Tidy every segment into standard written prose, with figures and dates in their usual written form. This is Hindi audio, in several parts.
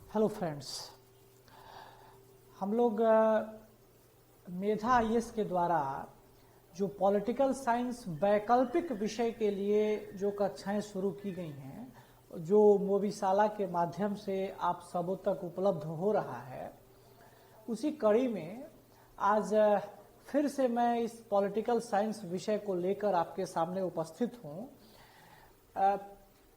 हेलो फ्रेंड्स, हम लोग मेधा आईएएस के द्वारा जो पॉलिटिकल साइंस वैकल्पिक विषय के लिए जो कक्षाएं शुरू की गई हैं, जो मोविशाला के माध्यम से आप सबों तक उपलब्ध हो रहा है, उसी कड़ी में आज फिर से मैं इस पॉलिटिकल साइंस विषय को लेकर आपके सामने उपस्थित हूँ।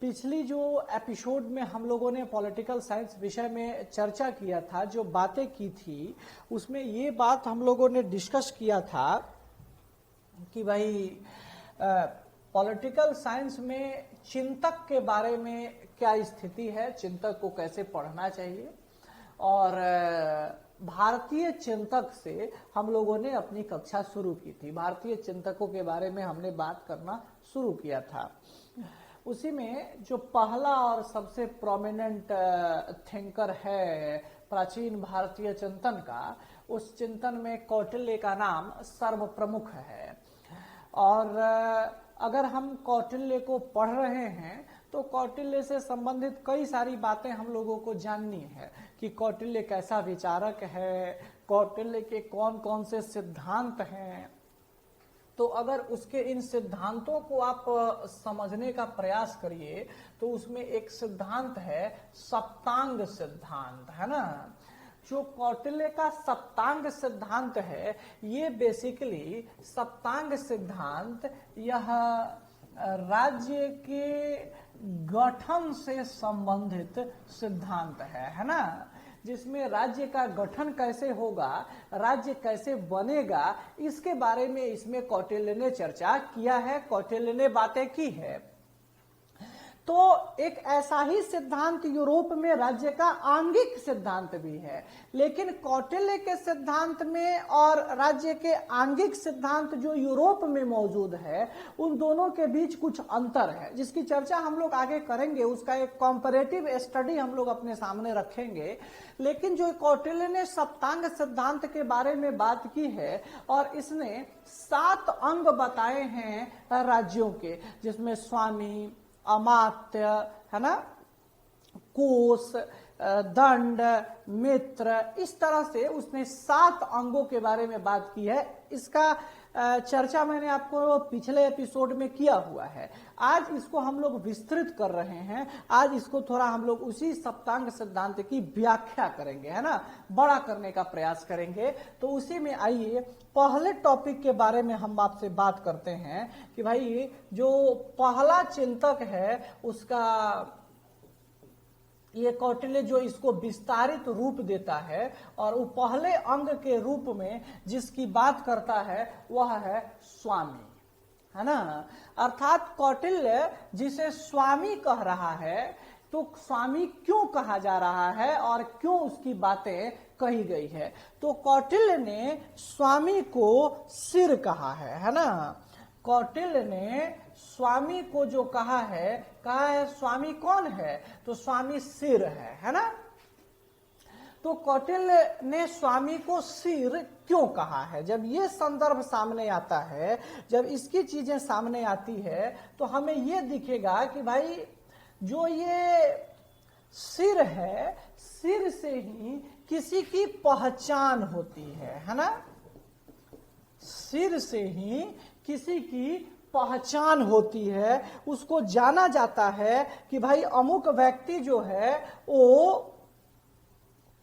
पिछली जो एपिसोड में हम लोगों ने पॉलिटिकल साइंस विषय में चर्चा किया था, जो बातें की थी, उसमें ये बात हम लोगों ने डिस्कस किया था कि भाई पॉलिटिकल साइंस में चिंतक के बारे में क्या स्थिति है, चिंतक को कैसे पढ़ना चाहिए, और भारतीय चिंतक से हम लोगों ने अपनी कक्षा शुरू की थी। भारतीय चिंतकों के बारे में हमने बात करना शुरू किया था। उसी में जो पहला और सबसे प्रोमिनेंट थिंकर है प्राचीन भारतीय चिंतन का, उस चिंतन में कौटिल्य का नाम सर्वप्रमुख है। और अगर हम कौटिल्य को पढ़ रहे हैं तो कौटिल्य से संबंधित कई सारी बातें हम लोगों को जाननी है कि कौटिल्य कैसा विचारक है, कौटिल्य के कौन कौन से सिद्धांत हैं। तो अगर उसके इन सिद्धांतों को आप समझने का प्रयास करिए तो उसमें एक सिद्धांत है सप्तांग सिद्धांत, है ना। जो कौटिल्य का सप्तांग सिद्धांत है, ये बेसिकली सप्तांग सिद्धांत यह राज्य के गठन से संबंधित सिद्धांत है ना, जिसमें राज्य का गठन कैसे होगा, राज्य कैसे बनेगा, इसके बारे में इसमें कौटिल्य ने चर्चा किया है, कौटिल्य ने बातें की है। तो एक ऐसा ही सिद्धांत यूरोप में राज्य का आंगिक सिद्धांत भी है, लेकिन कौटिल्य के सिद्धांत में और राज्य के आंगिक सिद्धांत जो यूरोप में मौजूद है, उन दोनों के बीच कुछ अंतर है, जिसकी चर्चा हम लोग आगे करेंगे। उसका एक कॉम्पैरेटिव स्टडी हम लोग अपने सामने रखेंगे। लेकिन जो कौटिल्य ने सप्तांग सिद्धांत के बारे में बात की है, और इसने 7 अंग बताए हैं राज्यों के, जिसमें स्वामी, अमात्य, है ना, कोष, दंड, मित्र, इस तरह से उसने 7 अंगों के बारे में बात की है। इसका चर्चा मैंने आपको पिछले एपिसोड में किया हुआ है। आज इसको हम लोग विस्तृत कर रहे हैं। आज इसको थोड़ा हम लोग उसी सप्तांग सिद्धांत की व्याख्या करेंगे, है ना, बड़ा करने का प्रयास करेंगे। तो उसी में आइए पहले टॉपिक के बारे में हम आपसे बात करते हैं कि भाई जो पहला चिंतक है उसका, ये कौटिल्य जो इसको विस्तारित रूप देता है, और वो पहले अंग के रूप में जिसकी बात करता है वह है स्वामी, है ना। अर्थात कौटिल्य जिसे स्वामी कह रहा है, तो स्वामी क्यों कहा जा रहा है और क्यों उसकी बातें कही गई है। तो कौटिल्य ने स्वामी को सिर कहा है ना। कौटिल्य ने स्वामी को जो कहा है स्वामी कौन है, तो स्वामी सिर है ना। तो कौटिल्य ने स्वामी को सिर क्यों कहा है? जब ये संदर्भ सामने आता है, जब इसकी चीजें सामने आती है, तो हमें ये दिखेगा कि भाई जो ये सिर है, सिर से ही किसी की पहचान होती है ना। सिर से ही किसी की पहचान होती है, उसको जाना जाता है कि भाई अमुक व्यक्ति जो है वो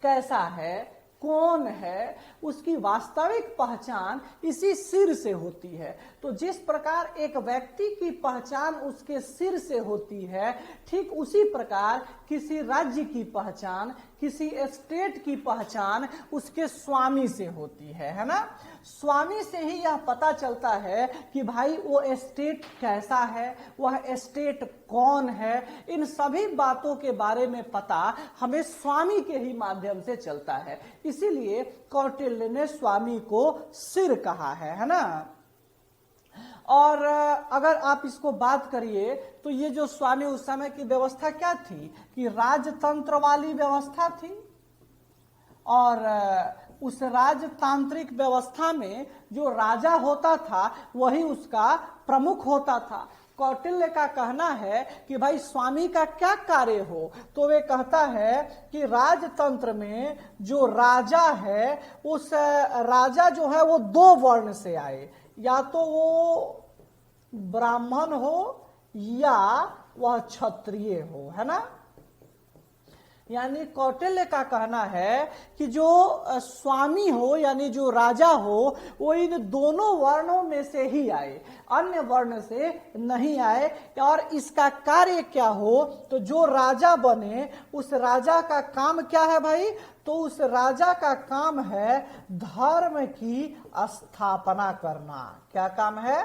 कैसा है, कौन है, उसकी वास्तविक पहचान इसी सिर से होती है। तो जिस प्रकार एक व्यक्ति की पहचान उसके सिर से होती है, ठीक उसी प्रकार किसी राज्य की पहचान, किसी स्टेट की पहचान उसके स्वामी से होती है ना। स्वामी से ही यह पता चलता है कि भाई वो स्टेट कैसा है, वह स्टेट कौन है। इन सभी बातों के बारे में पता हमें स्वामी के ही माध्यम से चलता है। इसीलिए कौटिल्य ने स्वामी को सिर कहा है ना। और अगर आप इसको बात करिए तो ये जो स्वामी, उस समय की व्यवस्था क्या थी कि राजतंत्र वाली व्यवस्था थी, और उस राजतांत्रिक व्यवस्था में जो राजा होता था वही उसका प्रमुख होता था। कौटिल्य का कहना है कि भाई स्वामी का क्या कार्य हो, तो वे कहता है कि राजतंत्र में जो राजा है, उस राजा जो है वो दो वर्ण से आए, या तो वो ब्राह्मण हो या वह क्षत्रिय हो, है ना। यानी कौटिल्य का कहना है कि जो स्वामी हो यानी जो राजा हो वो इन दोनों वर्णों में से ही आए, अन्य वर्ण से नहीं आए। और इसका कार्य क्या हो, तो जो राजा बने उस राजा का काम क्या है भाई, तो उस राजा का काम है धर्म की स्थापना करना। क्या काम है,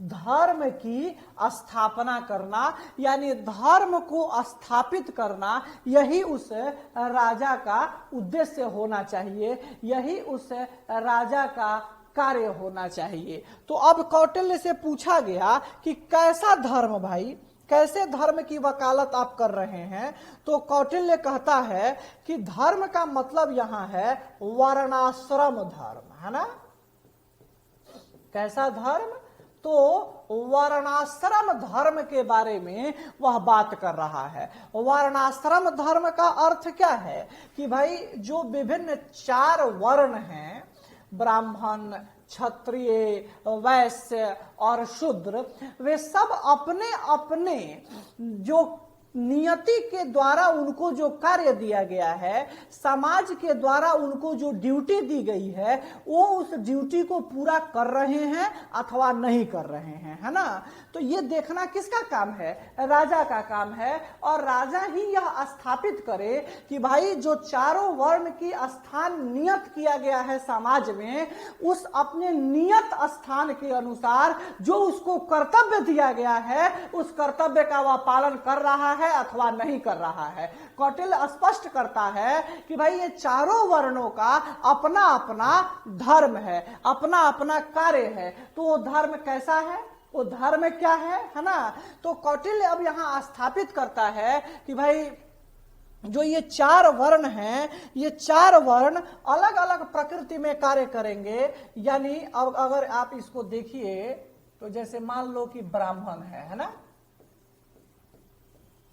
धर्म की स्थापना करना, यानी धर्म को स्थापित करना। यही उस राजा का उद्देश्य होना चाहिए, यही उस राजा का कार्य होना चाहिए। तो अब कौटिल्य से पूछा गया कि कैसा धर्म भाई, कैसे धर्म की वकालत आप कर रहे हैं, तो कौटिल्य कहता है कि धर्म का मतलब यहां है वर्णाश्रम धर्म, है ना। कैसा धर्म, तो वर्णाश्रम धर्म के बारे में वह बात कर रहा है। वर्णाश्रम धर्म का अर्थ क्या है कि भाई जो विभिन्न चार वर्ण हैं, ब्राह्मण, क्षत्रिय, वैश्य और शूद्र, वे सब अपने अपने जो नियति के द्वारा उनको जो कार्य दिया गया है, समाज के द्वारा उनको जो ड्यूटी दी गई है, वो उस ड्यूटी को पूरा कर रहे हैं अथवा नहीं कर रहे हैं, है ना। तो ये देखना किसका काम है, राजा का काम है। और राजा ही यह स्थापित करे कि भाई जो चारों वर्ण की स्थान नियत किया गया है समाज में, उस अपने नियत स्थान के अनुसार जो उसको कर्तव्य दिया गया है, उस कर्तव्य का वह पालन कर रहा है अथवा नहीं कर रहा है। कौटिल्य स्पष्ट करता है कि भाई ये चारों वर्णों का अपना अपना धर्म है, अपना अपना कार्य है। तो वो धर्म कैसा है, वो धर्म क्या है ना। तो कौटिल्य अब यहां स्थापित करता है कि भाई जो ये चार वर्ण हैं, ये चार वर्ण अलग अलग प्रकृति में कार्य करेंगे। यानी अब अगर आप इसको देखिए तो जैसे मान लो कि ब्राह्मण है ना,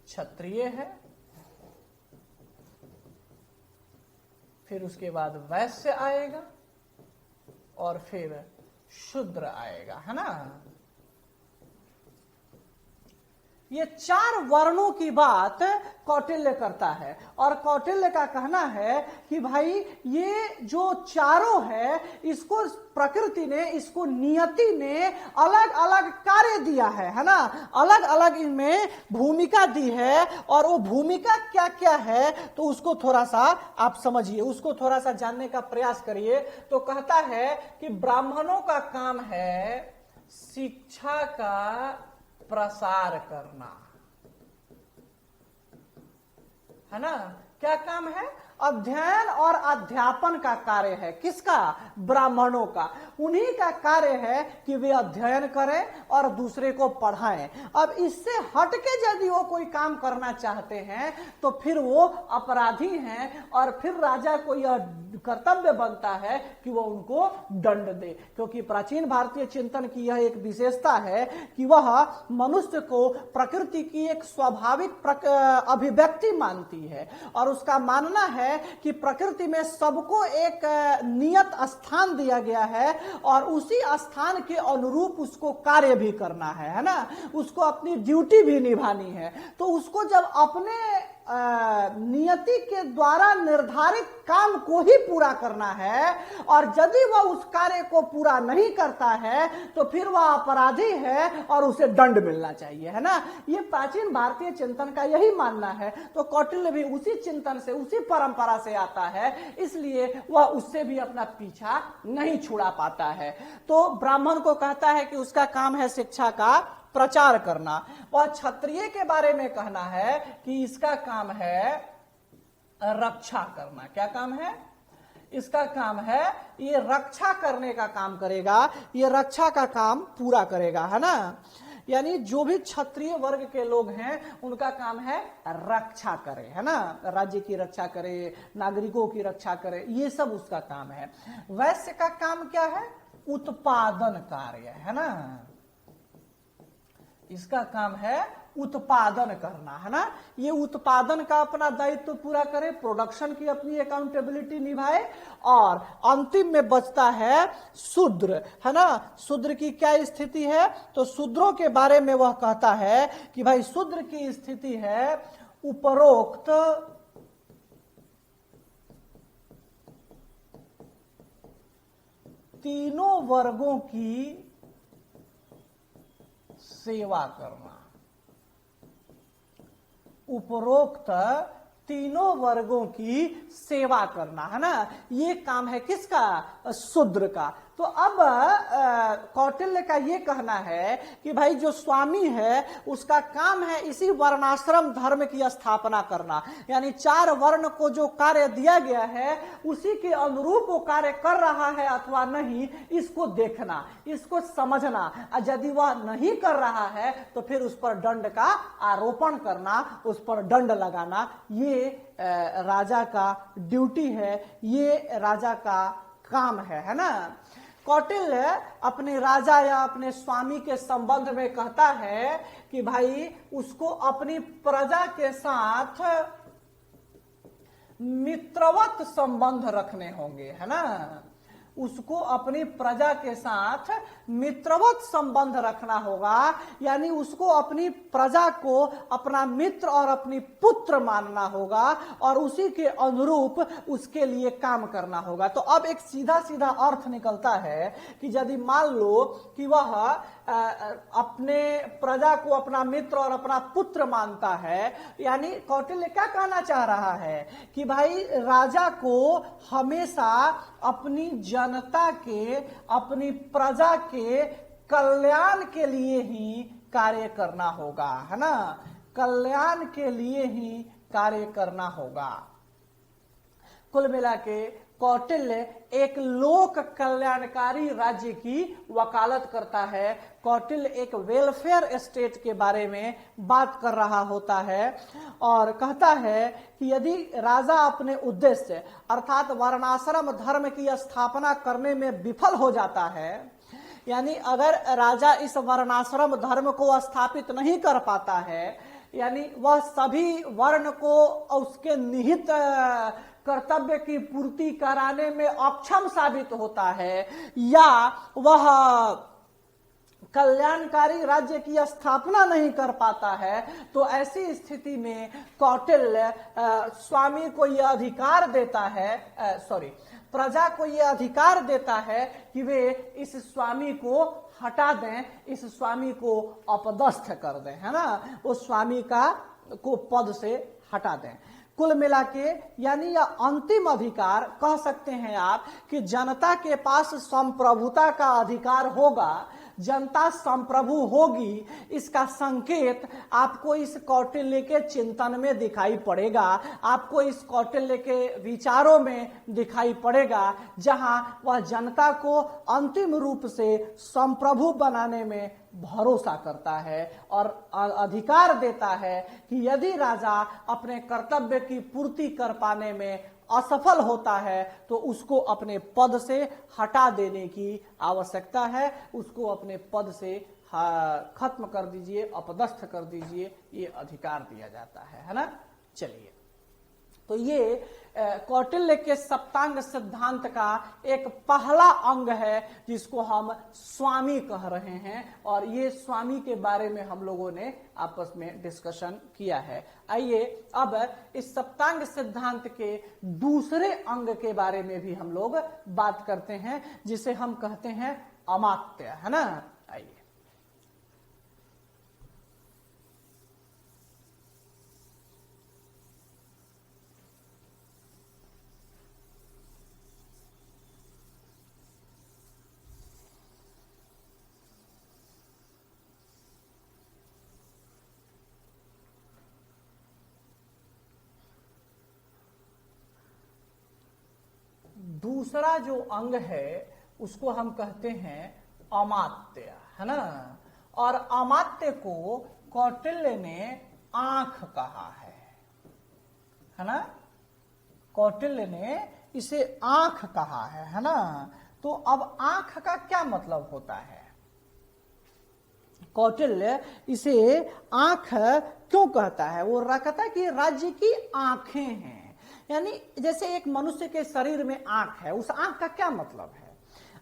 क्षत्रिय है, फिर उसके बाद वैश्य आएगा और फिर शूद्र आएगा, है ना। ये चार वर्णों की बात कौटिल्य करता है। और कौटिल्य का कहना है कि भाई ये जो चारों है, इसको प्रकृति ने, इसको नियति ने अलग अलग कार्य दिया है ना, अलग अलग इनमें भूमिका दी है। और वो भूमिका क्या क्या है, तो उसको थोड़ा सा आप समझिए, उसको थोड़ा सा जानने का प्रयास करिए। तो कहता है कि ब्राह्मणों का काम है शिक्षा का प्रसार करना, है ना। क्या काम है, अध्ययन और अध्यापन का कार्य है। किसका, ब्राह्मणों का। उन्हीं का कार्य है कि वे अध्ययन करें और दूसरे को पढ़ाएं। अब इससे हटके यदि वो कोई काम करना चाहते हैं तो फिर वो अपराधी हैं, और फिर राजा को यह कर्तव्य बनता है कि वो उनको दंड दे। क्योंकि प्राचीन भारतीय चिंतन की यह एक विशेषता है कि वह मनुष्य को प्रकृति की एक स्वाभाविक अभिव्यक्ति मानती है, और उसका मानना है कि प्रकृति में सबको एक नियत स्थान दिया गया है और उसी स्थान के अनुरूप उसको कार्य भी करना है ना, उसको अपनी ड्यूटी भी निभानी है। तो उसको जब अपने नियति के द्वारा निर्धारित काम को ही पूरा करना है, और यदि वह उस कार्य को पूरा नहीं करता है तो फिर वह अपराधी है और उसे दंड मिलना चाहिए, है ना। ये प्राचीन भारतीय चिंतन का यही मानना है। तो कौटिल्य भी उसी चिंतन से, उसी परंपरा से आता है, इसलिए वह उससे भी अपना पीछा नहीं छुड़ा पाता है। तो ब्राह्मण को कहता है कि उसका काम है शिक्षा का प्रचार करना। और क्षत्रिय के बारे में कहना है कि इसका काम है रक्षा करना। क्या काम है, इसका काम है ये रक्षा करने का काम करेगा, ये रक्षा का काम पूरा करेगा, है ना। यानी जो भी क्षत्रिय वर्ग के लोग हैं उनका काम है रक्षा करे, है ना, राज्य की रक्षा करे, नागरिकों की रक्षा करे, ये सब उसका काम है। वैश्य का काम क्या है, उत्पादन कार्य, है ना। इसका काम है उत्पादन करना, है ना। ये उत्पादन का अपना दायित्व पूरा करे, प्रोडक्शन की अपनी अकाउंटेबिलिटी निभाए, और अंतिम में बचता है शूद्र, है ना। शूद्र की क्या स्थिति है, तो शूद्रों के बारे में वह कहता है कि भाई शूद्र की स्थिति है उपरोक्त तीनों वर्गों की सेवा करना। उपरोक्त तीनों वर्गों की सेवा करना, है ना, ये काम है किसका, शूद्र का। तो अब कौटिल्य का ये कहना है कि भाई जो स्वामी है उसका काम है इसी वर्णाश्रम धर्म की स्थापना करना, यानी 4 वर्ण को जो कार्य दिया गया है उसी के अनुरूप वो कार्य कर रहा है अथवा नहीं, इसको देखना, इसको समझना, और यदि वह नहीं कर रहा है तो फिर उस पर दंड का आरोपण करना, उस पर दंड लगाना, ये राजा का ड्यूटी है, ये राजा का काम है ना। कौटिल्य अपने राजा या अपने स्वामी के संबंध में कहता है कि भाई उसको अपनी प्रजा के साथ मित्रवत संबंध रखने होंगे, है ना। उसको अपनी प्रजा के साथ मित्रवत संबंध रखना होगा, यानी उसको अपनी प्रजा को अपना मित्र और अपनी पुत्र मानना होगा और उसी के अनुरूप उसके लिए काम करना होगा। तो अब एक सीधा सीधा अर्थ निकलता है कि यदि मान लो कि वह अपने प्रजा को अपना मित्र और अपना पुत्र मानता है, यानी कौटिल्य क्या कहना चाह रहा है कि भाई राजा को हमेशा अपनी जनता के, अपनी प्रजा के कल्याण के लिए ही कार्य करना होगा, है ना, कल्याण के लिए ही कार्य करना होगा। कुल मिला के कौटिल्य एक लोक कल्याणकारी राज्य की वकालत करता है। कौटिल्य एक वेलफेयर स्टेट के बारे में बात कर रहा होता है और कहता है कि यदि राजा अपने उद्देश्य अर्थात वर्णाश्रम धर्म की स्थापना करने में विफल हो जाता है, यानी अगर राजा इस वर्णाश्रम धर्म को स्थापित नहीं कर पाता है, यानी वह सभी वर्ण को उसके निहित कर्तव्य की पूर्ति कराने में अक्षम साबित होता है, या वह कल्याणकारी राज्य की स्थापना नहीं कर पाता है, तो ऐसी स्थिति में कौटिल्य स्वामी को यह अधिकार देता है, प्रजा को यह अधिकार देता है कि वे इस स्वामी को हटा दें, इस स्वामी को अपदस्थ कर दें, है ना, उस स्वामी को पद से हटा दें। कुल मिला के यानी यह अंतिम अधिकार कह सकते हैं आप कि जनता के पास संप्रभुता का अधिकार होगा, जनता संप्रभु होगी, इसका संकेत आपको इस कौटिल्य के चिंतन में दिखाई पड़ेगा, आपको इस कौटिल्य के विचारों में दिखाई पड़ेगा, जहां वह जनता को अंतिम रूप से संप्रभु बनाने में भरोसा करता है और अधिकार देता है कि यदि राजा अपने कर्तव्य की पूर्ति कर पाने में असफल होता है तो उसको अपने पद से हटा देने की आवश्यकता है, उसको अपने पद से खत्म कर दीजिए, अपदस्थ कर दीजिए, ये अधिकार दिया जाता है ना। चलिए, तो ये कौटिल्य के सप्तांग सिद्धांत का एक पहला अंग है जिसको हम स्वामी कह रहे हैं, और ये स्वामी के बारे में हम लोगों ने आपस में डिस्कशन किया है। आइए अब इस सप्तांग सिद्धांत के दूसरे अंग के बारे में भी हम लोग बात करते हैं, जिसे हम कहते हैं अमात्य, है ना। आइए, दूसरा जो अंग है उसको हम कहते हैं अमात्य, है ना। और अमात्य को कौटिल्य ने आंख कहा है ना। कौटिल्य ने इसे आंख कहा है ना। तो अब आंख का क्या मतलब होता है? कौटिल्य इसे आंख क्यों कहता है? वो कहता है कि राज्य की आंखें हैं, यानी जैसे एक मनुष्य के शरीर में आंख है, उस आंख का क्या मतलब है?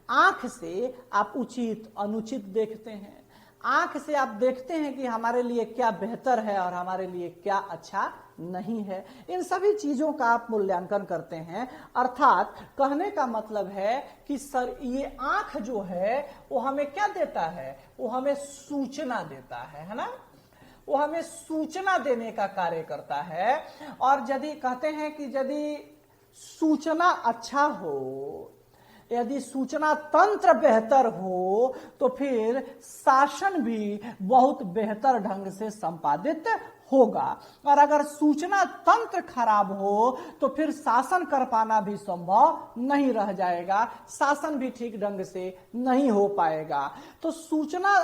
आंख से आप उचित अनुचित देखते हैं, आंख से आप देखते हैं कि हमारे लिए क्या बेहतर है और हमारे लिए क्या अच्छा नहीं है। इन सभी चीजों का आप मूल्यांकन करते हैं। अर्थात कहने का मतलब है कि ये आंख जो है वो हमें क्या देता है? वो हमें सूचना देता है ना? वो हमें सूचना देने का कार्य करता है। और यदि कहते हैं कि यदि सूचना अच्छा हो, यदि सूचना तंत्र बेहतर हो, तो फिर शासन भी बहुत बेहतर ढंग से संपादित होगा। और अगर सूचना तंत्र खराब हो तो फिर शासन कर पाना भी संभव नहीं रह जाएगा, शासन भी ठीक ढंग से नहीं हो पाएगा। तो सूचना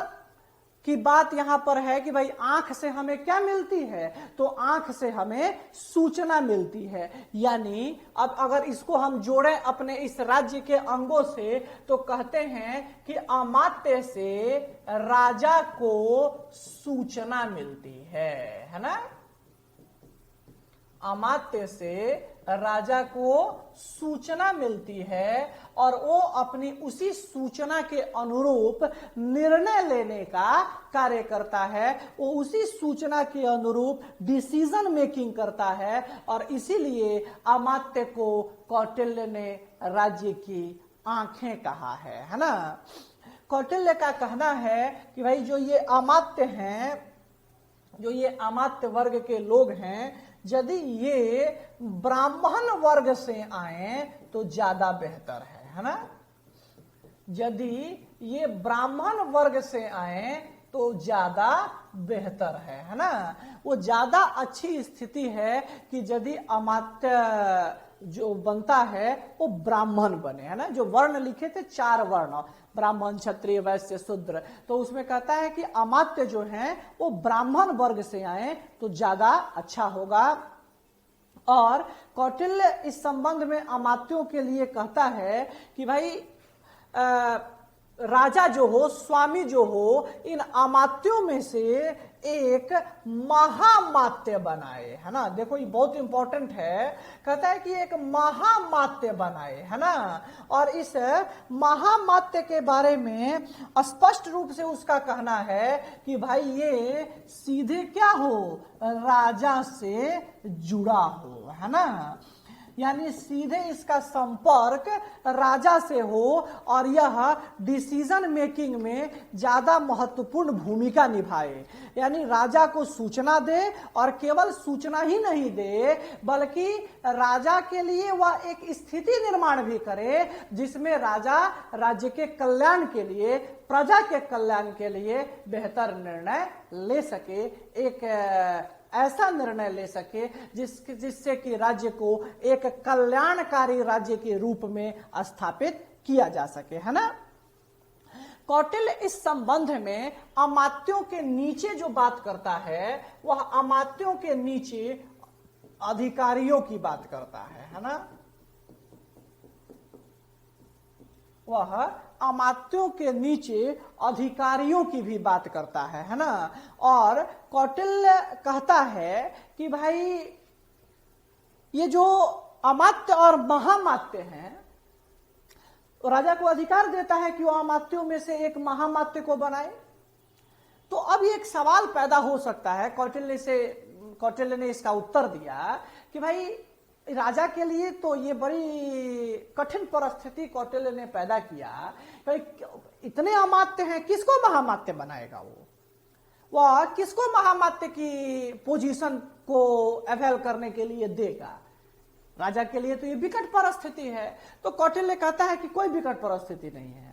की बात यहां पर है कि भाई आंख से हमें क्या मिलती है? तो आंख से हमें सूचना मिलती है। यानी अब अगर इसको हम जोड़ें अपने इस राज्य के अंगों से, तो कहते हैं कि अमात्य से राजा को सूचना मिलती है ना? अमात्य से राजा को सूचना मिलती है और वो अपनी उसी सूचना के अनुरूप निर्णय लेने का कार्य करता है, वो उसी सूचना के अनुरूप डिसीजन मेकिंग करता है। और इसीलिए अमात्य को कौटिल्य ने राज्य की आंखें कहा है ना? कौटिल्य का कहना है कि भाई जो ये अमात्य हैं, जो ये अमात्य वर्ग के लोग हैं, यदि ये ब्राह्मण वर्ग से आए तो ज्यादा बेहतर है ना? यदि ये ब्राह्मण वर्ग से आए तो ज्यादा बेहतर है ना? वो ज्यादा अच्छी स्थिति है कि यदि अमात्य जो बनता है वो ब्राह्मण बने, है ना? जो वर्ण लिखे थे 4 वर्ण, ब्राह्मण क्षत्रिय वैश्य शूद्र, तो उसमें कहता है कि अमात्य जो हैं वो ब्राह्मण वर्ग से आए तो ज्यादा अच्छा होगा। और कौटिल्य इस संबंध में अमात्यों के लिए कहता है कि भाई राजा जो हो, स्वामी जो हो, इन अमात्यों में से एक महामात्य बनाए, है ना? देखो ये बहुत इंपॉर्टेंट है। कहता है कि एक महामात्य बनाए, है ना? और इस महामात्य के बारे में स्पष्ट रूप से उसका कहना है कि भाई ये सीधे क्या हो? राजा से जुड़ा हो, है ना? यानी सीधे इसका संपर्क राजा से हो और यह डिसीजन मेकिंग में ज्यादा महत्वपूर्ण भूमिका निभाए। यानी राजा को सूचना दे, और केवल सूचना ही नहीं दे बल्कि राजा के लिए वह एक स्थिति निर्माण भी करे जिसमें राजा राज्य के कल्याण के लिए, प्रजा के कल्याण के लिए बेहतर निर्णय ले सके, एक ऐसा निर्णय ले सके जिससे कि राज्य को एक कल्याणकारी राज्य के रूप में स्थापित किया जा सके, है ना? कौटिल्य इस संबंध में अमात्यों के नीचे जो बात करता है वह अमात्यों के नीचे अधिकारियों की बात करता है ना? वह अमात्यों के नीचे अधिकारियों की भी बात करता है ना? और कौटिल्य कहता है कि भाई ये जो अमात्य और महामात्य हैं, राजा को अधिकार देता है कि वो अमात्यों में से एक महामात्य को बनाए। तो अब एक सवाल पैदा हो सकता है, कौटिल्य ने इसका उत्तर दिया कि भाई राजा के लिए तो ये बड़ी कठिन परिस्थिति कौटिल्य ने पैदा किया। भाई इतने अमात्य हैं, किसको महामात्य बनाएगा? वह किसको महामात्य की पोजीशन को अवेल करने के लिए देगा? राजा के लिए तो ये विकट परिस्थिति है। तो कौटिल्य कहता है कि कोई विकट परिस्थिति नहीं है।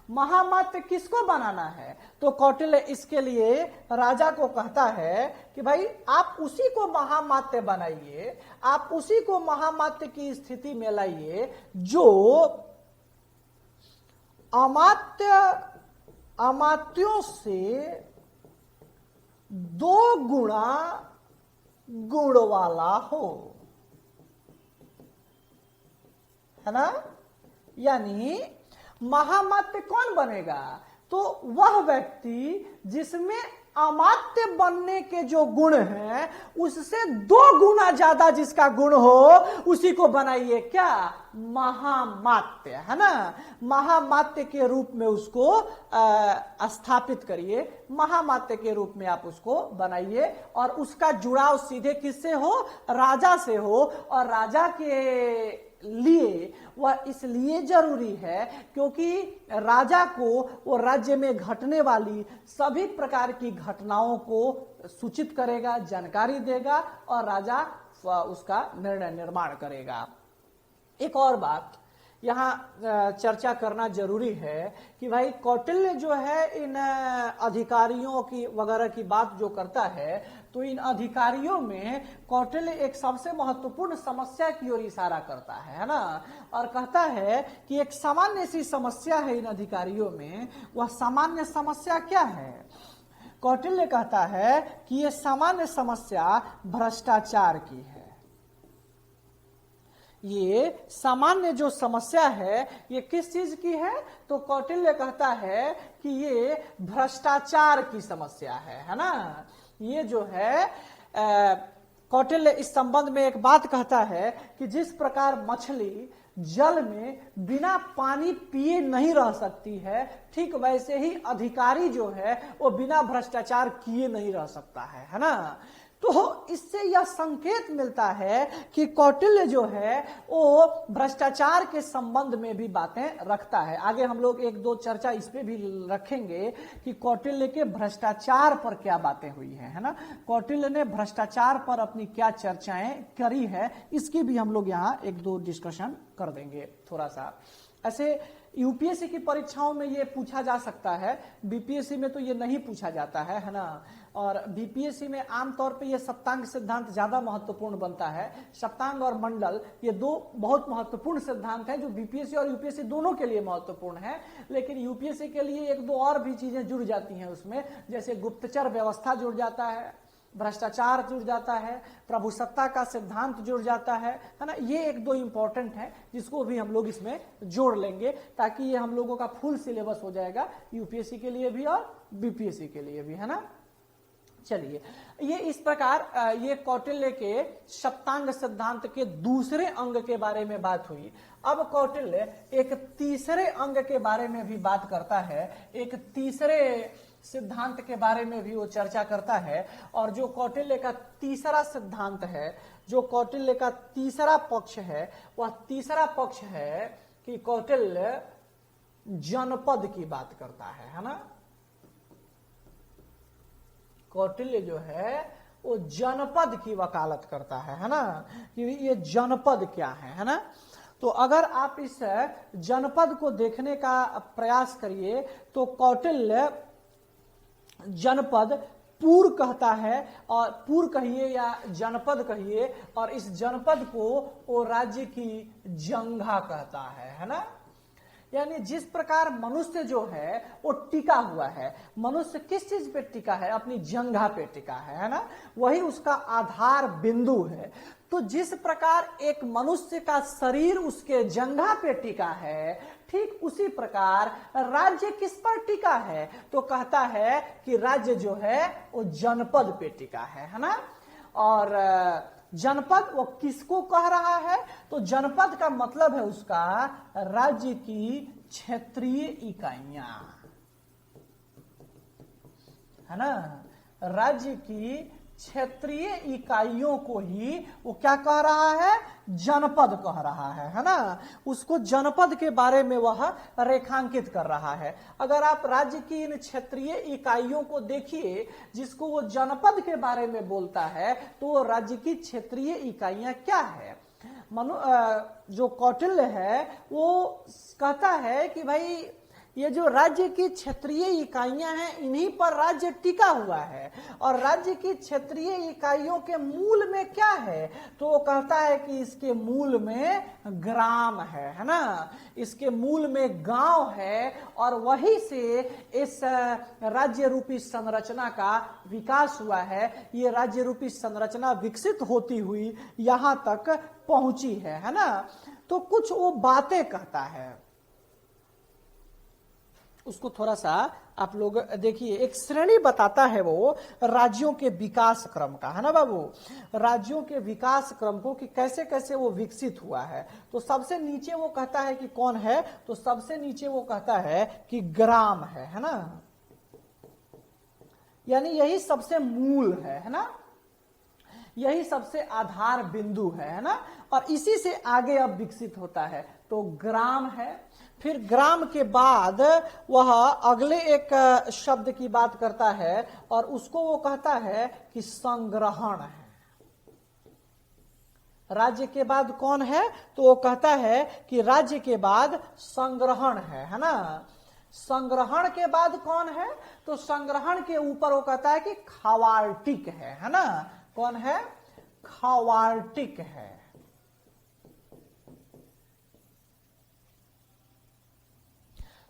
महामात्य किसको बनाना है? तो कौटिल्य इसके लिए राजा को कहता है कि भाई आप उसी को महामात्य बनाइए, आप उसी को महामात्य की स्थिति में लाइए जो अमात्यों से 2 गुणा गुण वाला हो, है ना? यानी महामात्य कौन बनेगा? तो वह व्यक्ति जिसमें अमात्य बनने के जो गुण हैं उससे 2 गुना ज्यादा जिसका गुण हो उसी को बनाइए क्या, महामात्य, है ना। महामात्य के रूप में उसको स्थापित करिए, महामात्य के रूप में आप उसको बनाइए और उसका जुड़ाव सीधे किससे हो, राजा से हो। और राजा के लिए वह इसलिए जरूरी है क्योंकि राजा को वो राज्य में घटने वाली सभी प्रकार की घटनाओं को सूचित करेगा, जानकारी देगा और राजा उसका निर्णय निर्माण करेगा। एक और बात यहाँ चर्चा करना जरूरी है कि भाई कौटिल्य जो है इन अधिकारियों की वगैरह की बात जो करता है, तो इन अधिकारियों में कौटिल्य एक सबसे महत्वपूर्ण समस्या की ओर इशारा करता है ना। और कहता है कि एक सामान्य सी समस्या है इन अधिकारियों में। वह सामान्य समस्या क्या है? कौटिल्य कहता है कि यह सामान्य समस्या भ्रष्टाचार की है। ये सामान्य जो समस्या है ये किस चीज की है? तो कौटिल्य कहता है कि ये भ्रष्टाचार की समस्या है ना। ये जो है कौटिल्य इस संबंध में एक बात कहता है कि जिस प्रकार मछली जल में बिना पानी पिए नहीं रह सकती है, ठीक वैसे ही अधिकारी जो है वो बिना भ्रष्टाचार किए नहीं रह सकता है ना। तो इससे यह संकेत मिलता है कि कौटिल्य जो है वो भ्रष्टाचार के संबंध में भी बातें रखता है। आगे हम लोग 1-2 चर्चा इस पे भी रखेंगे कि कौटिल्य के भ्रष्टाचार पर क्या बातें हुई है ना। कौटिल्य ने भ्रष्टाचार पर अपनी क्या चर्चाएं करी है, इसकी भी हम लोग यहाँ 1-2 डिस्कशन कर देंगे थोड़ा सा। ऐसे यूपीएससी की परीक्षाओं में ये पूछा जा सकता है, बीपीएससी में तो ये नहीं पूछा जाता है ना। और बीपीएससी में आमतौर पे ये सप्तांग सिद्धांत ज्यादा महत्वपूर्ण बनता है। सप्तांग और मंडल ये 2 बहुत महत्वपूर्ण सिद्धांत हैं जो बीपीएससी और यूपीएससी दोनों के लिए महत्वपूर्ण है। लेकिन यूपीएससी के लिए 1-2 और भी चीजें जुड़ जाती हैं उसमें, जैसे गुप्तचर व्यवस्था जुड़ जाता है, भ्रष्टाचार जुड़ जाता है, प्रभुसत्ता का सिद्धांत जुड़ जाता है ना। ये 1-2 इंपॉर्टेंट है जिसको भी हम लोग इसमें जोड़ लेंगे ताकि ये हम लोगों का फुल सिलेबस हो जाएगा यूपीएससी के लिए भी और बीपीएससी के लिए भी, है ना। चलिए, ये इस प्रकार ये कौटिल्य के सप्तांग सिद्धांत के दूसरे अंग के बारे में बात हुई। अब कौटिल्य एक तीसरे अंग के बारे में भी बात करता है, एक तीसरे सिद्धांत के बारे में भी वो चर्चा करता है। और जो कौटिल्य का तीसरा सिद्धांत है, जो कौटिल्य का तीसरा पक्ष है, वह तीसरा पक्ष है कि कौटिल्य जनपद की बात करता है ना। कौटिल्य जो है वो जनपद की वकालत करता है ना, कि ये जनपद क्या है ना। तो अगर आप इस जनपद को देखने का प्रयास करिए तो कौटिल्य जनपद पुर कहता है, और पुर कहिए या जनपद कहिए, और इस जनपद को वो राज्य की जंघा कहता है ना। यानी जिस प्रकार मनुष्य जो है वो टिका हुआ है, मनुष्य किस चीज पे टिका है? अपनी जंघा पे टिका है ना, वही उसका आधार बिंदु है। तो जिस प्रकार एक मनुष्य का शरीर उसके जंघा पे टिका है, ठीक उसी प्रकार राज्य किस पर टिका है? तो कहता है कि राज्य जो है वो जनपद पे टिका है ना। और जनपद वो किसको कह रहा है? तो जनपद का मतलब है उसका राज्य की क्षेत्रीय इकाइयां, है ना। राज्य की क्षेत्रीय इकाइयों को ही वो क्या कह रहा है? जनपद कह रहा है ना। उसको जनपद के बारे में वह रेखांकित कर रहा है। अगर आप राज्य की इन क्षेत्रीय इकाइयों को देखिए जिसको वो जनपद के बारे में बोलता है, तो वो राज्य की क्षेत्रीय इकाइयां क्या है? जो कौटिल्य है वो कहता है कि भाई ये जो राज्य की क्षेत्रीय इकाइयां हैं इन्हीं पर राज्य टिका हुआ है। और राज्य की क्षेत्रीय इकाइयों के मूल में क्या है? तो वो कहता है कि इसके मूल में ग्राम है ना, इसके मूल में गांव है, और वहीं से इस राज्य रूपी संरचना का विकास हुआ है। ये राज्य रूपी संरचना विकसित होती हुई यहां तक पहुंची है ना। तो कुछ वो बातें कहता है, उसको थोड़ा सा आप लोग देखिए, एक श्रेणी बताता है वो राज्यों के विकास क्रम का, है ना बाबू, राज्यों के विकास क्रम को कि कैसे कैसे वो विकसित हुआ है। तो सबसे नीचे वो कहता है कि कौन है, तो सबसे नीचे वो कहता है कि ग्राम है ना, यानी यही सबसे मूल है ना, यही सबसे आधार बिंदु है ना, और इसी से आगे अब विकसित होता है। तो ग्राम है, फिर ग्राम के बाद वह अगले एक शब्द की बात करता है और उसको वो कहता है कि संग्रहण है। राज्य के बाद कौन है, तो वो कहता है कि राज्य के बाद संग्रहण है ना। संग्रहण के बाद कौन है, तो संग्रहण के ऊपर वो कहता है कि खवाल्टिक है ना। कौन है, खवाल्टिक है।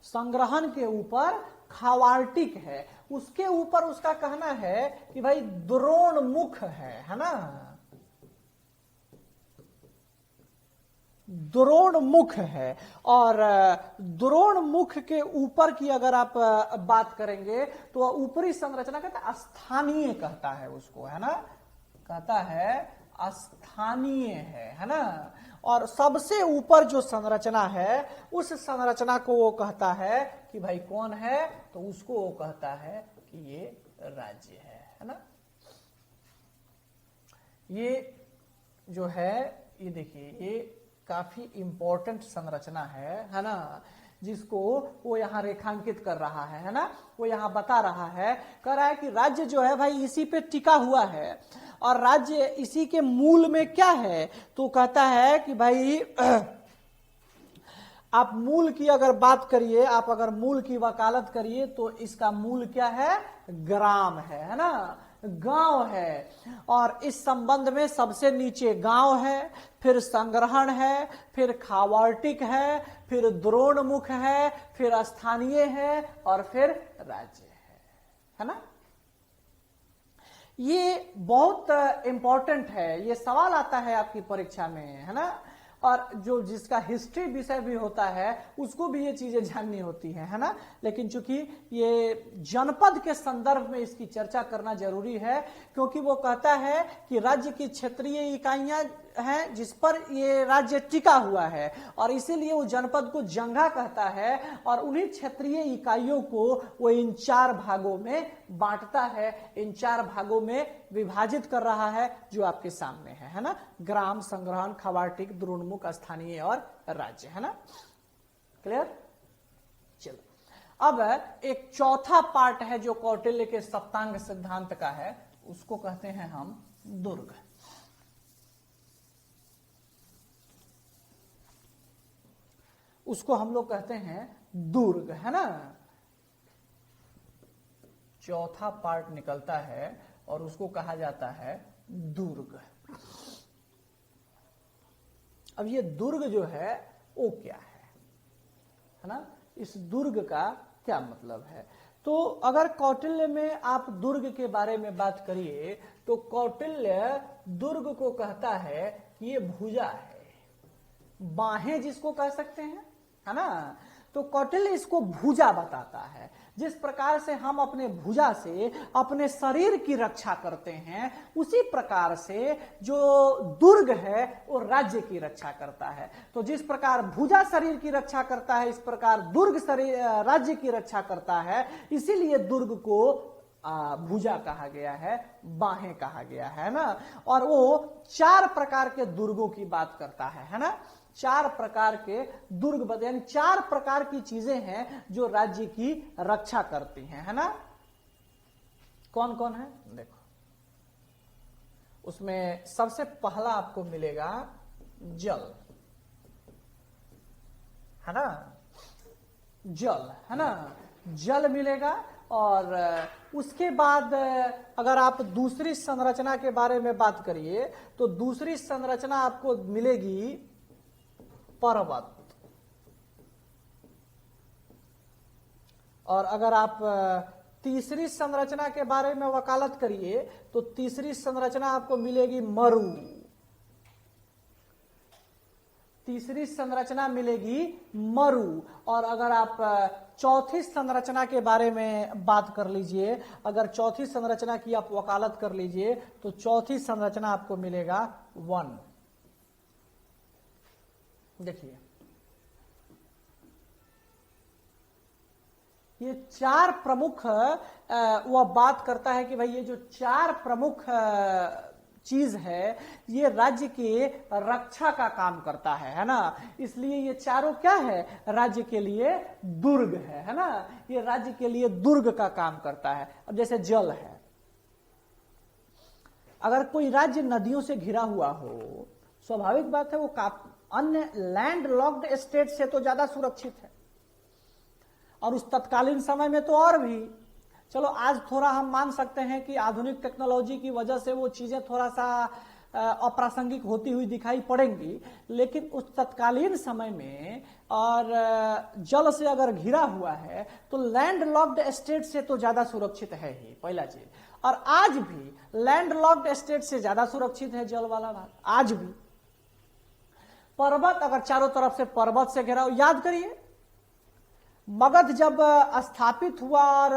संग्रहण के ऊपर खवाल्टिक है, उसके ऊपर उसका कहना है कि भाई द्रोणमुख है ना, द्रोणमुख है। और द्रोणमुख के ऊपर की अगर आप बात करेंगे तो ऊपरी संरचना कहता है स्थानीय, कहता है उसको, है ना, कहता है स्थानीय है ना। और सबसे ऊपर जो संरचना है उस संरचना को वो कहता है कि भाई कौन है, तो उसको वो कहता है कि ये राज्य है ना। ये जो है, ये देखिए, ये काफी इंपॉर्टेंट संरचना है ना, जिसको वो यहाँ रेखांकित कर रहा है ना। वो यहाँ बता रहा है, कह रहा है कि राज्य जो है भाई इसी पे टिका हुआ है, और राज्य इसी के मूल में क्या है, तो कहता है कि भाई आप मूल की अगर बात करिए, आप अगर मूल की वकालत करिए तो इसका मूल क्या है, ग्राम है ना, गांव है। और इस संबंध में सबसे नीचे गांव है, फिर संग्रहण है, फिर खावाल्टिक है, फिर द्रोणमुख है, फिर स्थानीय है, और फिर राज्य है ना। ये बहुत इंपॉर्टेंट है, ये सवाल आता है आपकी परीक्षा में, है ना। और जो जिसका हिस्ट्री विषय भी होता है उसको भी ये चीजें जाननी होती है ना। लेकिन चूंकि ये जनपद के संदर्भ में इसकी चर्चा करना जरूरी है, क्योंकि वो कहता है कि राज्य की क्षेत्रीय इकाइयां हैं जिस पर ये राज्य टिका हुआ है, और इसीलिए वो जनपद को जंगा कहता है, और उन्हीं क्षेत्रीय इकाइयों को वो इन 4 भागों में बांटता है, इन 4 भागों में विभाजित कर रहा है जो आपके सामने है ना। ग्राम, संग्रहण, खवाल्टिक, द्रोणमुख, स्थानीय और राज्य, है ना। क्लियर। चलो अब एक चौथा पार्ट है जो कौटिल्य के सप्तांग सिद्धांत का है, उसको कहते हैं हम दुर्ग। उसको हम लोग कहते हैं दुर्ग, है ना। चौथा पार्ट निकलता है और उसको कहा जाता है दुर्ग। अब ये दुर्ग जो है वो क्या है ना, इस दुर्ग का क्या मतलब है। तो अगर कौटिल्य में आप दुर्ग के बारे में बात करिए तो कौटिल्य दुर्ग को कहता है कि ये भुजा है, बाहें जिसको कह सकते हैं, है ना। तो कौटिल्य इसको भुजा बताता है। जिस प्रकार से हम अपने भुजा से अपने शरीर की रक्षा करते हैं, उसी प्रकार से जो दुर्ग है वो राज्य की रक्षा करता है। तो जिस प्रकार भुजा शरीर की रक्षा करता है, इस प्रकार दुर्ग शरीर राज्य की रक्षा करता है। इसीलिए दुर्ग को भुजा कहा गया है, बाहें कहा गया है ना। और वो 4 प्रकार के दुर्गों की बात करता है ना। 4 प्रकार के दुर्ग, यानी 4 प्रकार की चीजें हैं जो राज्य की रक्षा करती हैं, है ना। कौन कौन है देखो, उसमें सबसे पहला आपको मिलेगा जल, है ना, जल, है ना, जल मिलेगा। और उसके बाद अगर आप दूसरी संरचना के बारे में बात करिए तो दूसरी संरचना आपको मिलेगी पर्वत। और अगर आप तीसरी संरचना के बारे में वकालत करिए तो तीसरी संरचना आपको मिलेगी मरु। तीसरी संरचना मिलेगी मरु। और अगर आप चौथी संरचना के बारे में बात कर लीजिए, अगर चौथी संरचना की आप वकालत कर लीजिए तो चौथी संरचना आपको मिलेगा वन। देखिए ये चार प्रमुख वह बात करता है कि भाई ये जो चार प्रमुख चीज है ये राज्य के रक्षा का काम करता है ना। इसलिए ये चारों क्या है, राज्य के लिए दुर्ग है ना। ये राज्य के लिए दुर्ग का काम करता है। अब जैसे जल है, अगर कोई राज्य नदियों से घिरा हुआ हो, स्वाभाविक बात है वो अन्य लैंड लॉक्ड स्टेट से तो ज्यादा सुरक्षित है। और उस तत्कालीन समय में तो और भी, चलो आज थोड़ा हम मान सकते हैं कि आधुनिक टेक्नोलॉजी की वजह से वो चीजें थोड़ा सा अप्रासंगिक होती हुई दिखाई पड़ेंगी, लेकिन उस तत्कालीन समय में और जल से अगर घिरा हुआ है तो लैंड लॉक्ड स्टेट से तो ज्यादा सुरक्षित है ही, पहला चीज। और आज भी लैंड लॉक्ड स्टेट से ज्यादा सुरक्षित है जल वाला भाग, आज भी। पर्वत, अगर चारों तरफ से पर्वत से घिरा हो, याद करिए मगध जब स्थापित हुआ और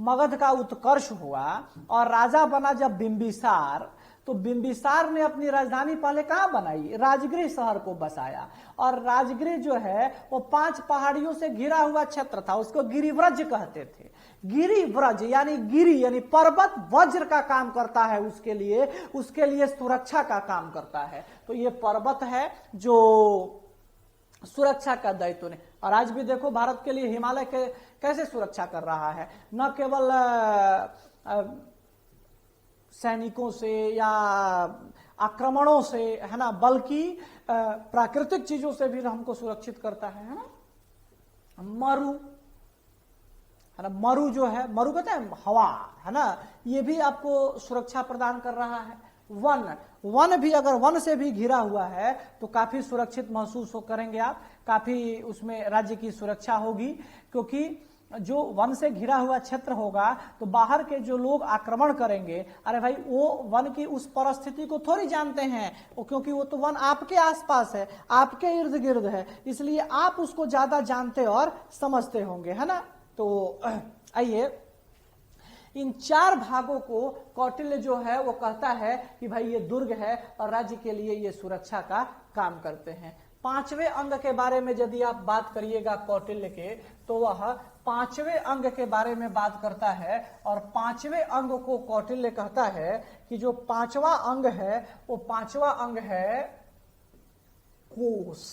मगध का उत्कर्ष हुआ और राजा बना जब बिंबिसार, तो बिंबिसार ने अपनी राजधानी पहले कहां बनाई, राजगृह शहर को बसाया। और राजगृह जो है वो 5 पहाड़ियों से घिरा हुआ क्षेत्र था, उसको गिरिव्रज कहते थे। गिरिव्रज यानी गिरी यानी पर्वत वज्र का काम करता है, उसके लिए सुरक्षा का काम करता है। तो ये पर्वत है जो सुरक्षा का दायित्व ने। और आज भी देखो भारत के लिए हिमालय के कैसे सुरक्षा कर रहा है, न केवल सैनिकों से या आक्रमणों से है ना, बल्कि प्राकृतिक चीजों से भी हमको सुरक्षित करता है ना। मरु है ना, मरु जो है, मरु कहते हैं हवा है ना, ये भी आपको सुरक्षा प्रदान कर रहा है। वन भी, अगर वन से भी घिरा हुआ है तो काफी सुरक्षित महसूस करेंगे आप, काफी उसमें राज्य की सुरक्षा होगी। क्योंकि जो वन से घिरा हुआ क्षेत्र होगा तो बाहर के जो लोग आक्रमण करेंगे, अरे भाई वो वन की उस परिस्थिति को थोड़ी जानते हैं, क्योंकि वो तो वन आपके आसपास है, आपके इर्द गिर्द है, इसलिए आप उसको ज्यादा जानते और समझते होंगे, है ना। तो आइए इन 4 भागों को कौटिल्य जो है वो कहता है कि भाई ये दुर्ग है और राज्य के लिए ये सुरक्षा का काम करते हैं। 5वें अंग के बारे में यदि आप बात करिएगा कौटिल्य के, तो वह 5वें अंग के बारे में बात करता है। और 5वें अंग को कौटिल्य कहता है कि जो 5वां अंग है वो 5वां अंग है कोश,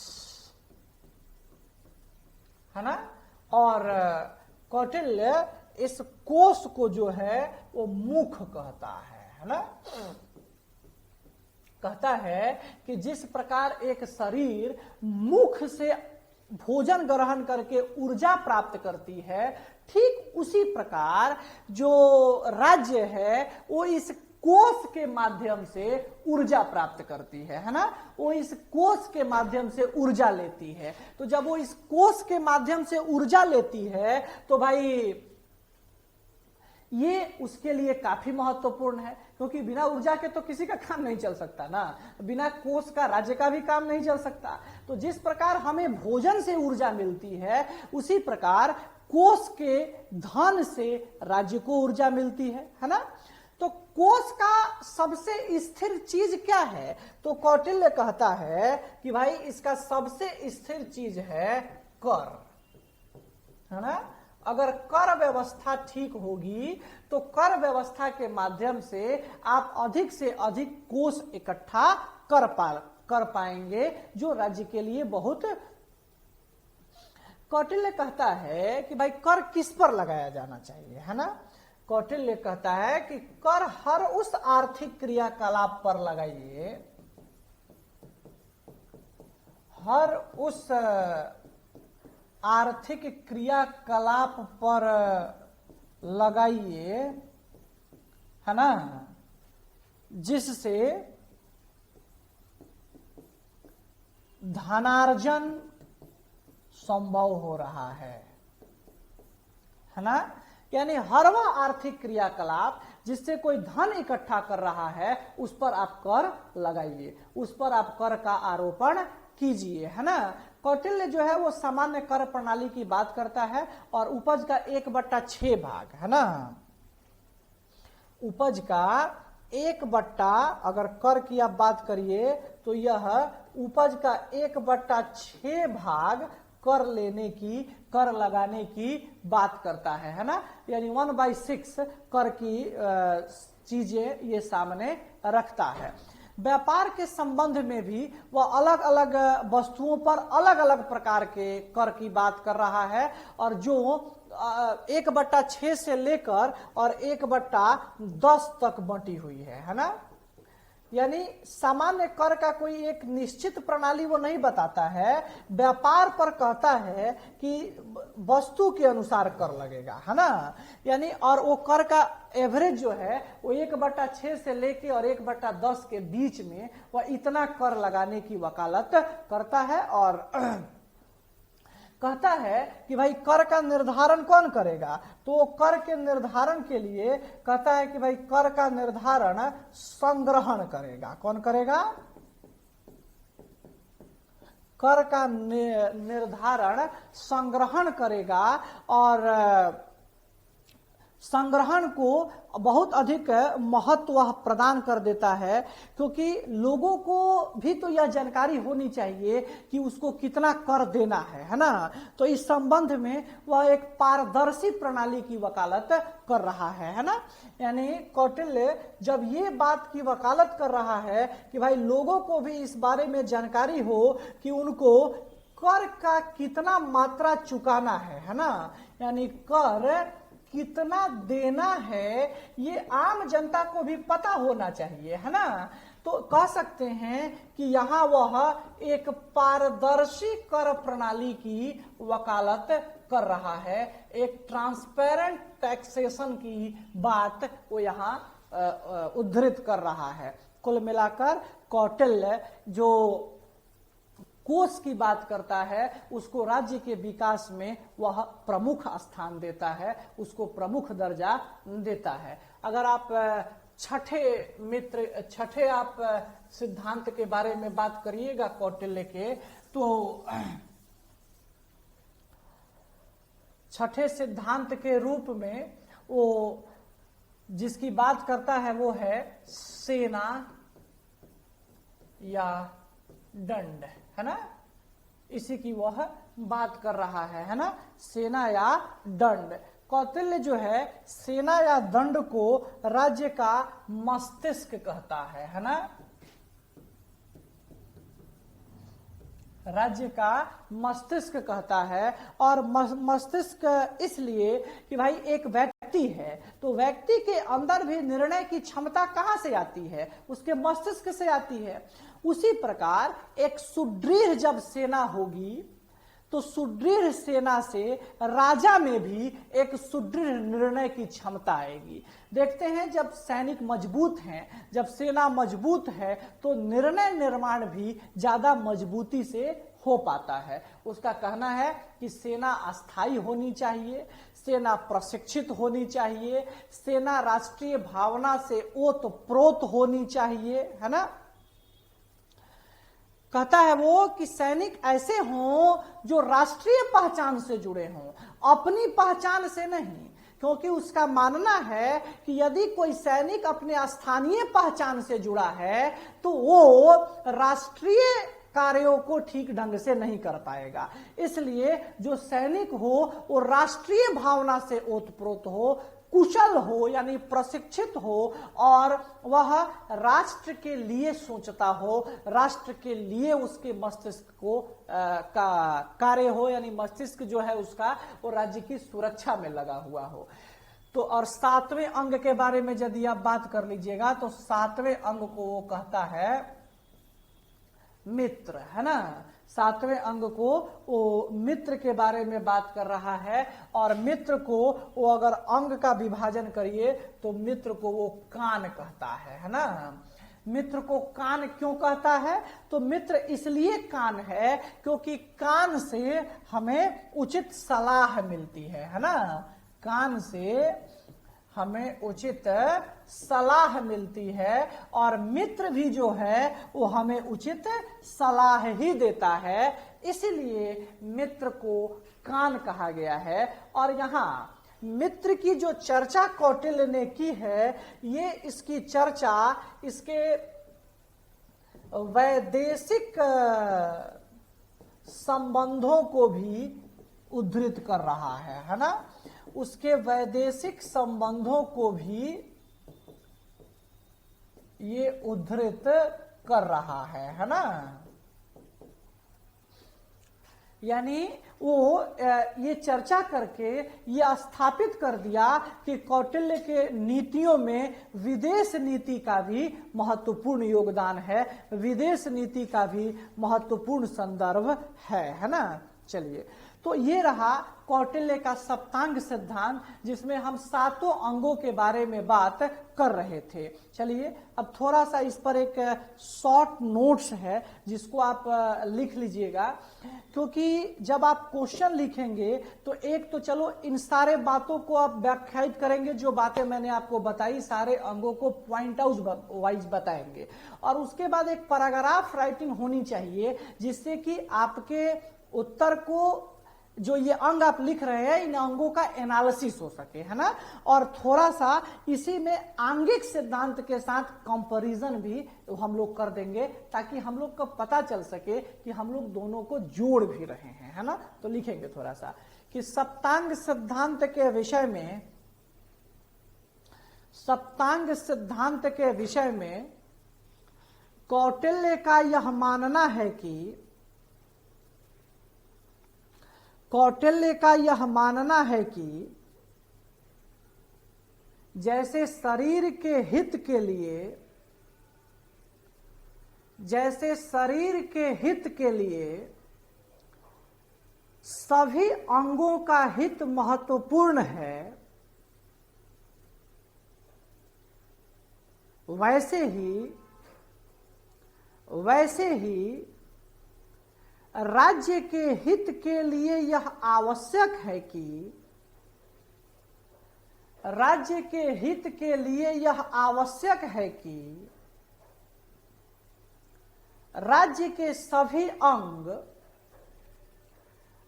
है ना। और कौटिल्य इस कोश को जो है वो मुख कहता है ना। कहता है कि जिस प्रकार एक शरीर मुख से भोजन ग्रहण करके ऊर्जा प्राप्त करती है, ठीक उसी प्रकार जो राज्य है वो इस कोश के माध्यम से ऊर्जा प्राप्त करती है ना। वो इस कोश के माध्यम से ऊर्जा लेती है। तो जब वो इस कोश के माध्यम से ऊर्जा लेती है तो भाई ये उसके लिए काफी महत्वपूर्ण है, क्योंकि बिना ऊर्जा के तो किसी का काम नहीं चल सकता ना, बिना कोश का राज्य का भी काम नहीं चल सकता। तो जिस प्रकार हमें भोजन से ऊर्जा मिलती है, उसी प्रकार कोश के धन से राज्य को ऊर्जा मिलती है ना। तो कोश का सबसे स्थिर चीज क्या है, तो कौटिल्य कहता है कि भाई इसका सबसे स्थिर चीज है कर, है ना। अगर कर व्यवस्था ठीक होगी तो कर व्यवस्था के माध्यम से आप अधिक से अधिक कोष इकट्ठा कर पाएंगे, जो राज्य के लिए बहुत। कौटिल्य कहता है कि भाई कर किस पर लगाया जाना चाहिए, है ना। कौटिल्य कहता है कि कर हर उस आर्थिक क्रियाकलाप पर लगाइए, हर उस आर्थिक क्रियाकलाप पर लगाइए, है ना, जिससे धनार्जन संभव हो रहा है ना। यानी हर वह आर्थिक क्रियाकलाप जिससे कोई धन इकट्ठा कर रहा है उस पर आप कर लगाइए, उस पर आप कर का आरोपण कीजिए, है ना। कौटिल्य जो है वो सामान्य कर प्रणाली की बात करता है और उपज का 1/6 भाग, है ना, उपज का 1/, अगर कर की आप बात करिए तो यह उपज का 1/6 भाग कर लेने की, कर लगाने की बात करता है ना, यानी 1/6 कर की चीजें ये सामने रखता है। व्यापार के संबंध में भी वह अलग अलग वस्तुओं पर अलग अलग प्रकार के कर की बात कर रहा है, और जो 1/6 से लेकर और 1/10 तक बंटी हुई है ना। यानी सामान्य कर का कोई एक निश्चित प्रणाली वो नहीं बताता है, व्यापार पर कहता है कि वस्तु के अनुसार कर लगेगा, है ना। यानी और वो कर का एवरेज जो है वो 1/6 से लेके और 1/10 के बीच में वह इतना कर लगाने की वकालत करता है, और कहता है कि भाई कर का निर्धारण कौन करेगा, तो कर के निर्धारण के लिए कहता है कि भाई कर का निर्धारण संग्रहण करेगा। कौन करेगा? कर का निर्धारण संग्रहण करेगा, और संग्रहण को बहुत अधिक महत्व प्रदान कर देता है, क्योंकि लोगों को भी तो यह जानकारी होनी चाहिए कि उसको कितना कर देना है ना। तो इस संबंध में वह एक पारदर्शी प्रणाली की वकालत कर रहा है ना। यानी कौटिल्य जब ये बात की वकालत कर रहा है कि भाई लोगों को भी इस बारे में जानकारी हो कि उनको कर का कितना मात्रा चुकाना है ना, यानी कर कितना देना है ये आम जनता को भी पता होना चाहिए, है ना। तो कह सकते हैं कि यहाँ वह एक पारदर्शी कर प्रणाली की वकालत कर रहा है, एक ट्रांसपेरेंट टैक्सेशन की बात वो यहाँ उद्धृत कर रहा है। कुल मिलाकर कौटिल्य जो कोष की बात करता है उसको राज्य के विकास में वह प्रमुख स्थान देता है, उसको प्रमुख दर्जा देता है। अगर आप छठे आप सिद्धांत के बारे में बात करिएगा कौटिल्य के, तो छठे सिद्धांत के रूप में वो जिसकी बात करता है वो है सेना या दंड, है ना। इसी की वह बात कर रहा है ना, सेना या दंड। कौटिल्य जो है सेना या दंड को राज्य का मस्तिष्क कहता है ना, राज्य का मस्तिष्क कहता है। और मस्तिष्क इसलिए कि भाई एक व्यक्ति है तो व्यक्ति के अंदर भी निर्णय की क्षमता कहां से आती है? उसके मस्तिष्क से आती है। उसी प्रकार एक सुदृढ़ जब सेना होगी तो सुदृढ़ सेना से राजा में भी एक सुदृढ़ निर्णय की क्षमता आएगी। देखते हैं जब सैनिक मजबूत हैं, जब सेना मजबूत है तो निर्णय निर्माण भी ज्यादा मजबूती से हो पाता है। उसका कहना है कि सेना अस्थायी होनी चाहिए, सेना प्रशिक्षित होनी चाहिए, सेना राष्ट्रीय भावना से ओतप्रोत होनी चाहिए, है ना। कहता है वो कि सैनिक ऐसे हों जो राष्ट्रीय पहचान से जुड़े हों, अपनी पहचान से नहीं, क्योंकि उसका मानना है कि यदि कोई सैनिक अपने स्थानीय पहचान से जुड़ा है तो वो राष्ट्रीय कार्यों को ठीक ढंग से नहीं कर पाएगा। इसलिए जो सैनिक हो वो राष्ट्रीय भावना से ओतप्रोत हो, कुशल हो यानी प्रशिक्षित हो, और वह राष्ट्र के लिए सोचता हो, राष्ट्र के लिए उसके मस्तिष्क को का कार्य हो, यानी मस्तिष्क जो है उसका वो राज्य की सुरक्षा में लगा हुआ हो। तो और 7वें अंग के बारे में यदि आप बात कर लीजिएगा तो 7वें अंग को वो कहता है मित्र, है ना। 7वें अंग को वो मित्र के बारे में बात कर रहा है, और मित्र को वो अगर अंग का विभाजन करिए तो मित्र को वो कान कहता है ना। मित्र को कान क्यों कहता है? तो मित्र इसलिए कान है क्योंकि कान से हमें उचित सलाह मिलती है ना। कान से हमें उचित सलाह मिलती है, और मित्र भी जो है वो हमें उचित सलाह ही देता है। इसलिए मित्र को कान कहा गया है। और यहाँ मित्र की जो चर्चा कौटिल्य ने की है, ये इसकी चर्चा इसके वैदेशिक संबंधों को भी उद्धृत कर रहा है ना। उसके वैदेशिक संबंधों को भी ये उद्धृत कर रहा है ना। यानी वो ये चर्चा करके ये स्थापित कर दिया कि कौटिल्य के नीतियों में विदेश नीति का भी महत्वपूर्ण योगदान है, विदेश नीति का भी महत्वपूर्ण संदर्भ है ना। चलिए, तो ये रहा कौटिल्य का सप्तांग सिद्धांत, जिसमें हम 7 अंगों के बारे में बात कर रहे थे। चलिए, अब थोड़ा सा इस पर एक शॉर्ट नोट्स है जिसको आप लिख लीजिएगा, क्योंकि जब आप क्वेश्चन लिखेंगे तो एक तो चलो इन सारे बातों को आप व्याख्यायित करेंगे, जो बातें मैंने आपको बताई सारे अंगों को पॉइंट आउट वाइज बताएंगे, और उसके बाद एक पैराग्राफ राइटिंग होनी चाहिए जिससे कि आपके उत्तर को, जो ये अंग आप लिख रहे हैं, इन अंगों का एनालिसिस हो सके, है ना। और थोड़ा सा इसी में आंगिक सिद्धांत के साथ कंपैरिजन भी हम लोग कर देंगे, ताकि हम लोग को पता चल सके कि हम लोग दोनों को जोड़ भी रहे हैं, है ना। तो लिखेंगे थोड़ा सा कि सप्तांग सिद्धांत के विषय में, सप्तांग सिद्धांत के विषय में कौटिल्य का यह मानना है कि, कौटिल्य का यह मानना है कि जैसे शरीर के हित के लिए, जैसे शरीर के हित के लिए सभी अंगों का हित महत्वपूर्ण है, वैसे ही राज्य के हित के लिए यह आवश्यक है कि, राज्य के हित के लिए यह आवश्यक है कि राज्य के सभी अंग,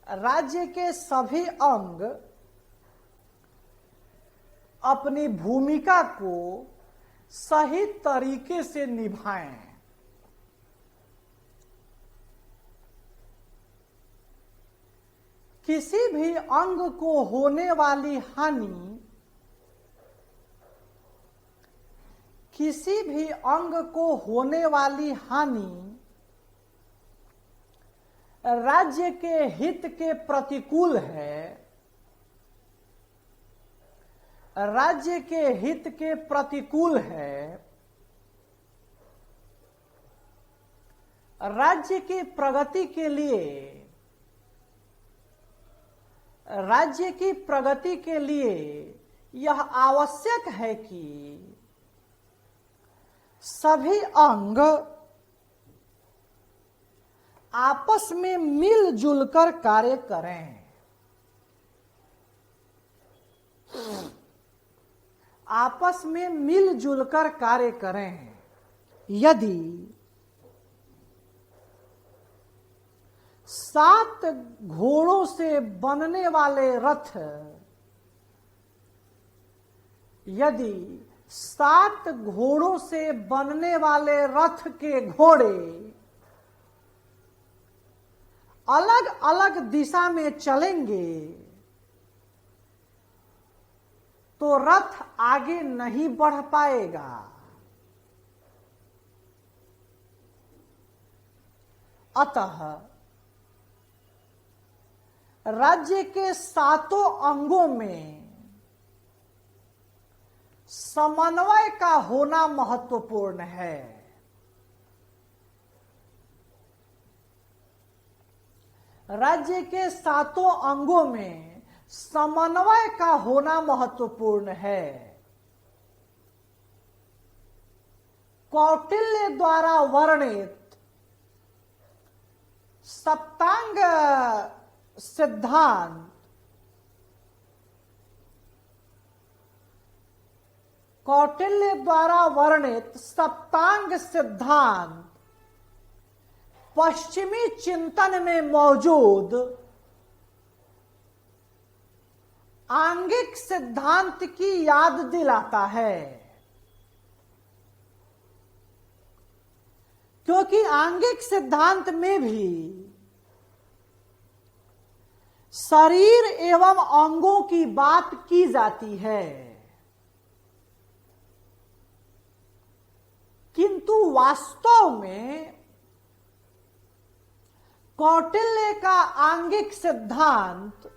राज्य के सभी अंग अपनी भूमिका को सही तरीके से निभाएं। किसी भी अंग को होने वाली हानि, किसी भी अंग को होने वाली हानि राज्य के हित के प्रतिकूल है, राज्य के हित के प्रतिकूल है, राज्य की प्रगति के लिए, राज्य की प्रगति के लिए यह आवश्यक है कि सभी अंग आपस में मिलजुल कर कार्य करें, आपस में मिलजुल कर कार्य करें। यदि 7 घोड़ों से बनने वाले रथ, यदि 7 घोड़ों से बनने वाले रथ के घोड़े अलग अलग दिशा में चलेंगे तो रथ आगे नहीं बढ़ पाएगा। अतः राज्य के 7 अंगों में समन्वय का होना महत्वपूर्ण है। राज्य के 7 अंगों में समन्वय का होना महत्वपूर्ण है। कौटिल्य द्वारा वर्णित सप्तांग सिद्धांत कौटिल्य द्वारा वर्णित सप्तांग सिद्धांत पश्चिमी चिंतन में मौजूद आंगिक सिद्धांत की याद दिलाता है, क्योंकि आंगिक सिद्धांत में भी शरीर एवं अंगों की बात की जाती है, किंतु वास्तव में कौटिल्य का आंगिक सिद्धांत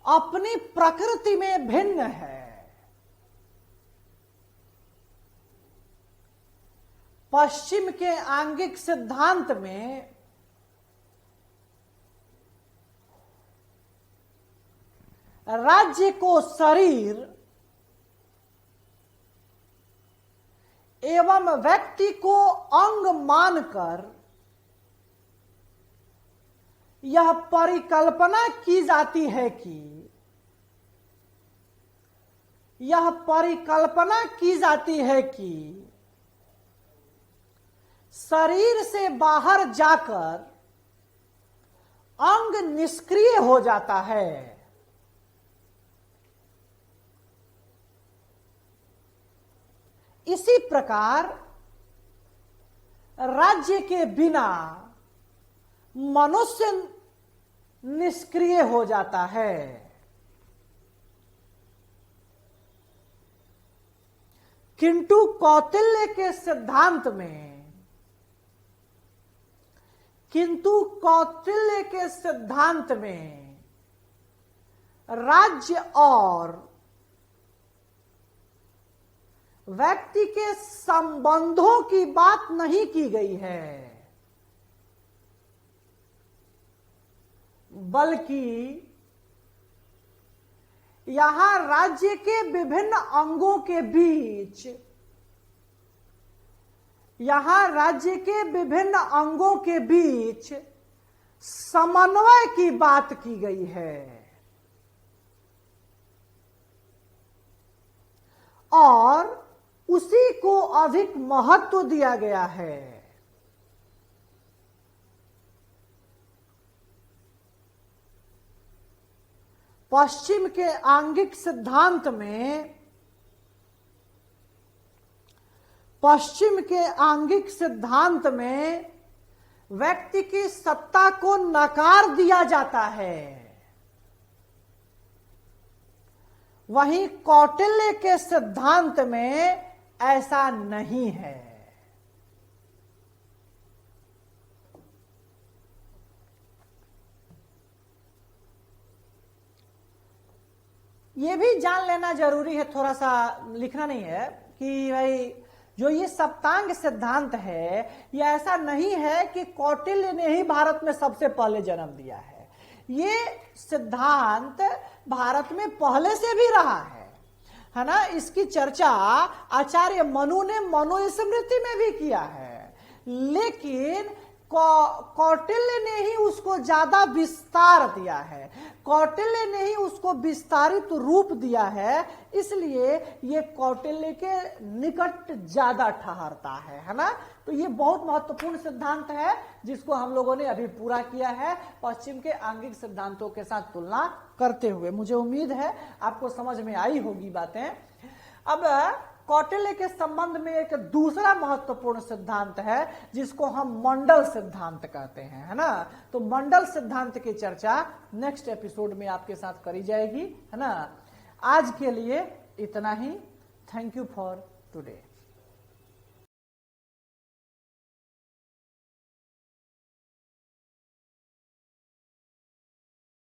अपनी प्रकृति में भिन्न है। पश्चिम के आंगिक सिद्धांत में राज्य को शरीर एवं व्यक्ति को अंग मानकर यह परिकल्पना की जाती है कि शरीर से बाहर जाकर अंग निष्क्रिय हो जाता है। इसी प्रकार राज्य के बिना मनुष्य निष्क्रिय हो जाता है। किंतु कौटिल्य के सिद्धांत में राज्य और व्यक्ति के संबंधों की बात नहीं की गई है, बल्कि यहां राज्य के विभिन्न अंगों के बीच समन्वय की बात की गई है और उसी को अधिक महत्व दिया गया है। पश्चिम के आंगिक सिद्धांत में व्यक्ति की सत्ता को नकार दिया जाता है, वहीं कौटिल्य के सिद्धांत में ऐसा नहीं है। ये भी जान लेना जरूरी है, थोड़ा सा लिखना नहीं है कि भाई जो ये सप्तांग सिद्धांत है, ये ऐसा नहीं है कि कौटिल्य ने ही भारत में सबसे पहले जन्म दिया है। ये सिद्धांत भारत में पहले से भी रहा है ना। इसकी चर्चा आचार्य मनु ने मनुस्मृति में भी किया है, लेकिन कौटिल्य ने ही उसको ज्यादा विस्तार दिया है, कौटिल्य ने ही उसको विस्तारित रूप दिया है, इसलिए ये कौटिल्य के निकट ज्यादा ठहरता है ना। तो ये बहुत महत्वपूर्ण सिद्धांत है जिसको हम लोगों ने अभी पूरा किया है पश्चिम के आंगिक सिद्धांतों के साथ तुलना करते हुए। मुझे उम्मीद है आपको समझ में आई होगी बातें। अब कौटिल्य के संबंध में एक दूसरा महत्वपूर्ण सिद्धांत है जिसको हम मंडल सिद्धांत कहते हैं, है ना। तो मंडल सिद्धांत की चर्चा नेक्स्ट एपिसोड में आपके साथ करी जाएगी, है ना। आज के लिए इतना ही। Thank you for today.